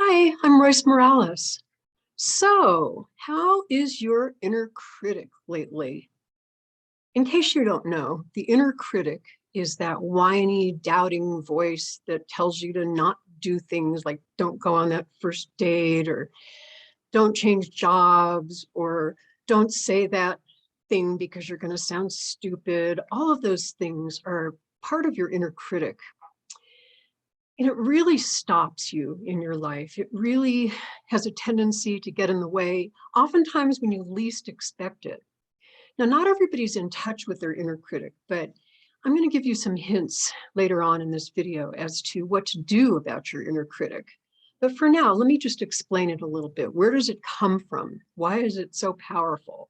Hi, I'm Royce Morales. So, how is your inner critic lately? In case you don't know, the inner critic is that whiny, doubting voice that tells you to not do things like don't go on that first date, or don't change jobs, or don't say that thing because you're going to sound stupid. All of those things are part of your inner critic. And it really stops you in your life. It really has a tendency to get in the way, oftentimes when you least expect it. Now, not everybody's in touch with their inner critic, but I'm going to give you some hints later on in this video as to what to do about your inner critic. But for now, let me just explain it a little bit. Where does it come from? Why is it so powerful?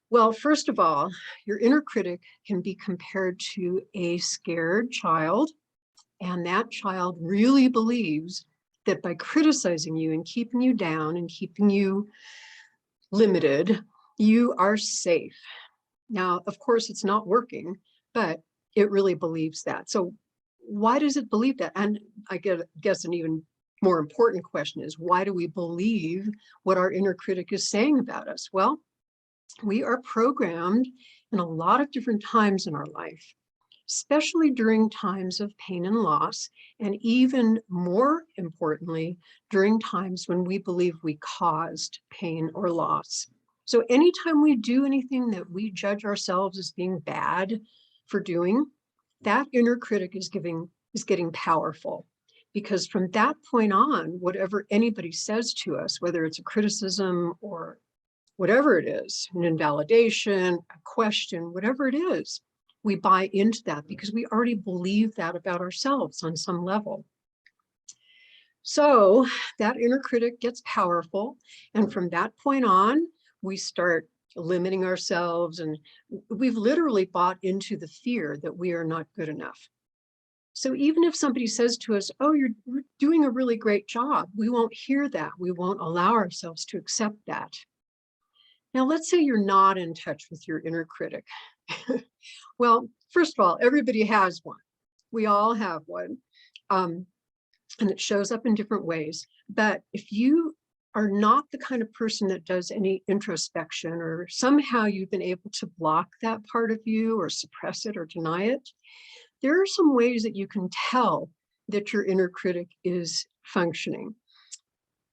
Well, first of all, your inner critic can be compared to a scared child. And that child really believes that by criticizing you and keeping you down and keeping you limited, you are safe. Now, of course, it's not working, but it really believes that. So why does it believe that? And I guess an even more important question is, why do we believe what our inner critic is saying about us? Well, we are programmed in a lot of different times in our life, especially during times of pain and loss, and even more importantly, during times when we believe we caused pain or loss. So anytime we do anything that we judge ourselves as being bad for doing, that inner critic is getting powerful. Because from that point on, whatever anybody says to us, whether it's a criticism or whatever it is, an invalidation, a question, whatever it is, we buy into that because we already believe that about ourselves on some level. So that inner critic gets powerful. And from that point on, we start limiting ourselves, and we've literally bought into the fear that we are not good enough. So even if somebody says to us, oh, you're doing a really great job, we won't hear that. We won't allow ourselves to accept that. Now, let's say you're not in touch with your inner critic. Well, first of all, everybody has one. We all have one. And it shows up in different ways. But if you are not the kind of person that does any introspection, or somehow you've been able to block that part of you or suppress it or deny it, there are some ways that you can tell that your inner critic is functioning.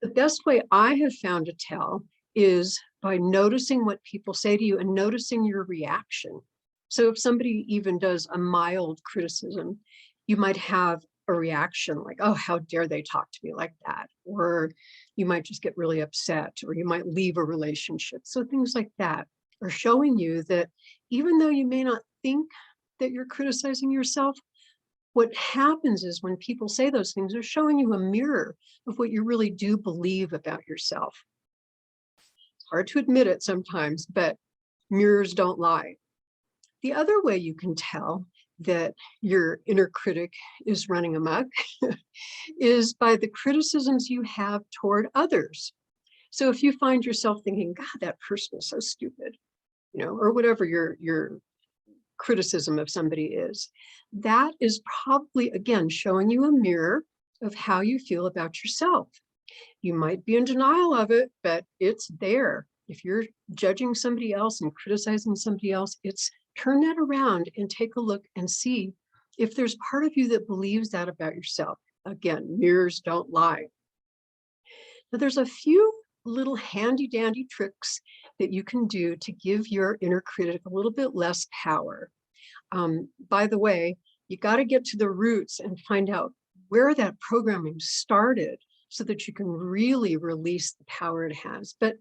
The best way I have found to tell is by noticing what people say to you and noticing your reaction. So if somebody even does a mild criticism, you might have a reaction like, oh, how dare they talk to me like that? Or you might just get really upset, or you might leave a relationship. So things like that are showing you that even though you may not think that you're criticizing yourself, what happens is when people say those things, they're showing you a mirror of what you really do believe about yourself. It's hard to admit it sometimes, but mirrors don't lie. The other way you can tell that your inner critic is running amok is by the criticisms you have toward others. So if you find yourself thinking, God, that person is so stupid, or whatever your criticism of somebody is, that is probably, again, showing you a mirror of how you feel about yourself. You might be in denial of it, but it's there. If you're judging somebody else and criticizing somebody else, it's turn that around and take a look and see if there's part of you that believes that about yourself. Again, mirrors don't lie. Now, there's a few little handy dandy tricks that you can do to give your inner critic a little bit less power. By the way, you got to get to the roots and find out where that programming started so that you can really release the power it has. But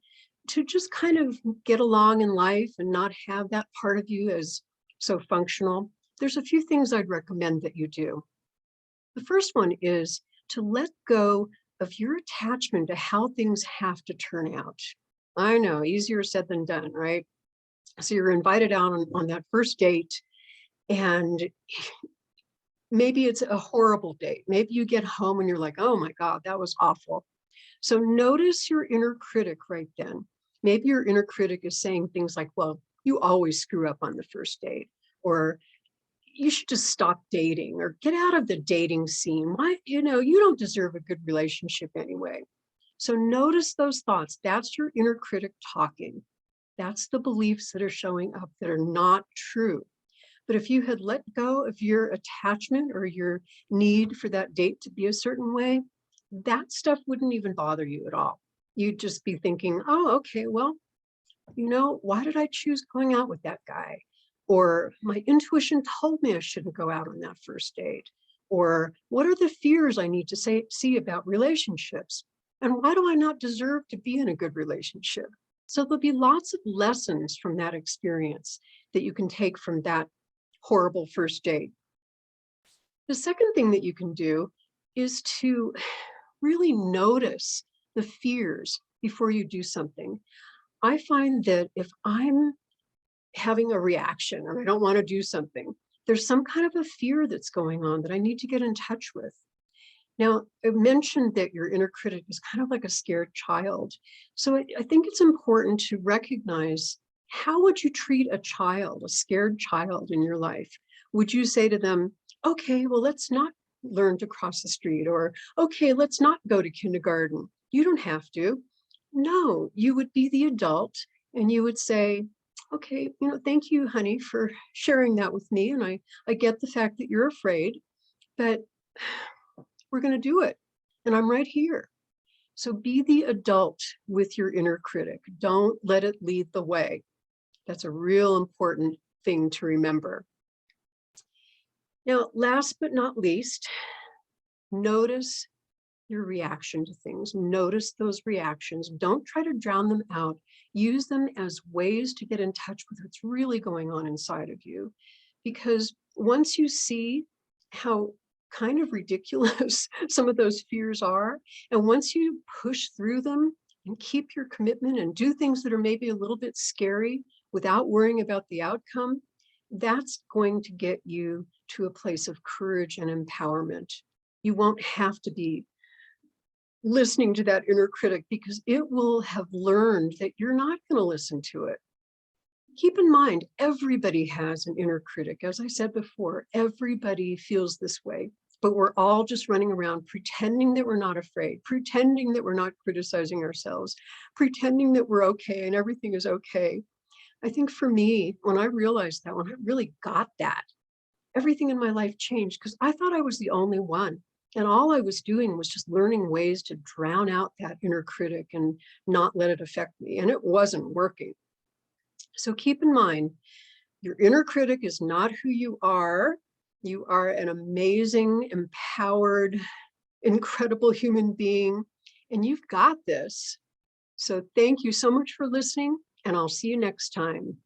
to just kind of get along in life and not have that part of you as so functional, there's a few things I'd recommend that you do. The first one is to let go of your attachment to how things have to turn out. I know, easier said than done, right? So you're invited out on that first date, and maybe it's a horrible date. Maybe you get home and you're like, oh my God, that was awful. So notice your inner critic right then. Maybe your inner critic is saying things like, well, you always screw up on the first date, or you should just stop dating or get out of the dating scene. Why, you don't deserve a good relationship anyway. So notice those thoughts. That's your inner critic talking. That's the beliefs that are showing up that are not true. But if you had let go of your attachment or your need for that date to be a certain way, that stuff wouldn't even bother you at all. You'd just be thinking, oh, okay, well, why did I choose going out with that guy? Or my intuition told me I shouldn't go out on that first date. Or what are the fears I need to see about relationships? And why do I not deserve to be in a good relationship? So there'll be lots of lessons from that experience that you can take from that horrible first date. The second thing that you can do is to really notice the fears before you do something. I find that if I'm having a reaction and I don't want to do something, there's some kind of a fear that's going on that I need to get in touch with. Now, I mentioned that your inner critic is kind of like a scared child. So I think it's important to recognize, how would you treat a child, a scared child in your life? Would you say to them, okay, well, let's not learn to cross the street, or okay, let's not go to kindergarten. You don't have to. No, you would be the adult and you would say, okay, thank you, honey, for sharing that with me. And I get the fact that you're afraid, but we're going to do it. And I'm right here. So be the adult with your inner critic. Don't let it lead the way. That's a real important thing to remember. Now, last but not least, notice your reaction to things. Notice those reactions. Don't try to drown them out. Use them as ways to get in touch with what's really going on inside of you. Because once you see how kind of ridiculous some of those fears are, and once you push through them and keep your commitment and do things that are maybe a little bit scary without worrying about the outcome, that's going to get you to a place of courage and empowerment. You won't have to be listening to that inner critic, because it will have learned that you're not going to listen to it. Keep in mind, everybody has an inner critic. As I said before, everybody feels this way, but we're all just running around pretending that we're not afraid, pretending that we're not criticizing ourselves, pretending that we're okay and everything is okay. I think for me, when I realized that, when I really got that, everything in my life changed, because I thought I was the only one. And all I was doing was just learning ways to drown out that inner critic and not let it affect me. And it wasn't working. So keep in mind, your inner critic is not who you are. You are an amazing, empowered, incredible human being, and you've got this. So thank you so much for listening, and I'll see you next time.